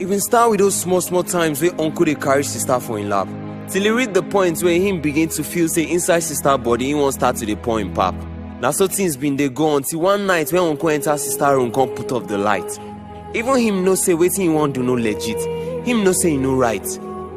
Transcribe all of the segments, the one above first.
been start with those small times where uncle dey carry sister for him lap, till he reach the point where him begin to feel say inside sister body he wan start to dey pour him pap. Na so things been dey go until one night when uncle enter sister room come put off the light. Even him know say wetin he wan do no legit. Him know say he no right.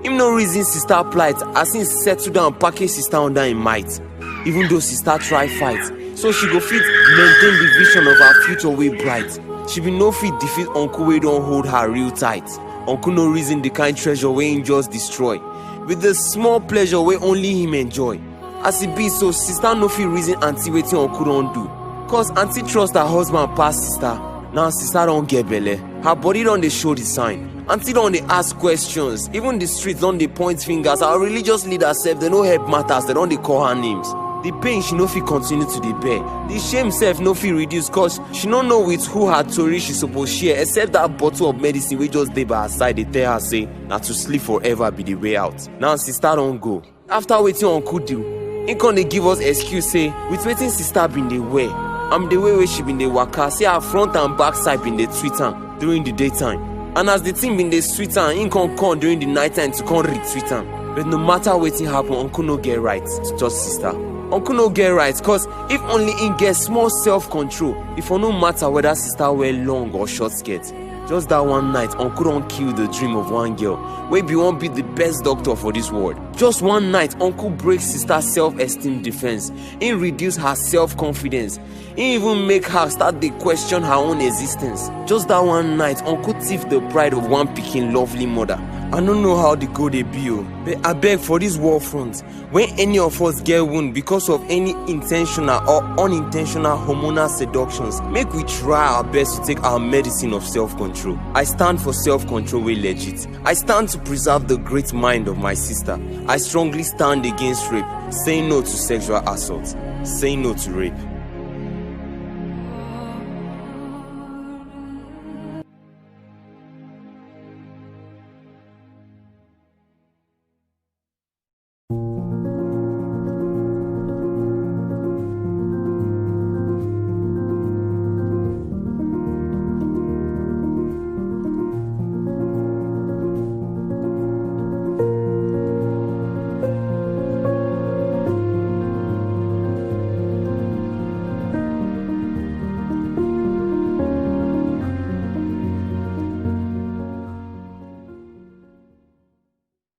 Him no reason sister plight as him settle down package sister under him might. Even though sister try fight, so she go fit maintain the vision of her future way bright. She be no fit defeat uncle wey don hold her real tight. Uncle no reason the kind treasure wey him just destroy, with the small pleasure wey only him enjoy. As e be so, sister no fit reason aunty wetin uncle don do, cause aunty trust her husband pass sister. Now sister don get belle, her body don dey show the sign. Aunty don dey ask questions, even the streets don dey point fingers. Our religious leaders sef, they no help matters, they don dey call her names. The pain she no fit continue to dey bear, the shame sef no fit reduce, cause she no know with who her tori she suppose share, except that bottle of medicine wey just dey by her side dey tell her say na to sleep forever be the way out. Now sister don go. After wetin uncle do, he come dey give us excuse say with wetin sister been dey wear and the way wey she been dey waka, say her front and back side been dey tweet am during the daytime, and as the thing been dey sweet am, him come during the night time to come retweet am. But no matter wetin happen, uncle no get right to touch sister. Uncle no get right, cause if only him get small self-control, it for no matter whether sister wear long or short skirt. Just that one night, uncle don't kill the dream of one girl wey be wan be the best doctor for this world. Just one night, uncle breaks sister self-esteem defense. He reduce her self-confidence. He even make her start to question her own existence. Just that one night, uncle thief the pride of one pikin lovely mother. I don't know how the go dey be o, but I beg for this war front, when any of us get wound because of any intentional or unintentional hormonal seductions, make we try our best to take our medicine of self-control. I stand for self-control wey legit. I stand to preserve the great mind of my sister. I strongly stand against rape. Say no to sexual assault. Say no to rape.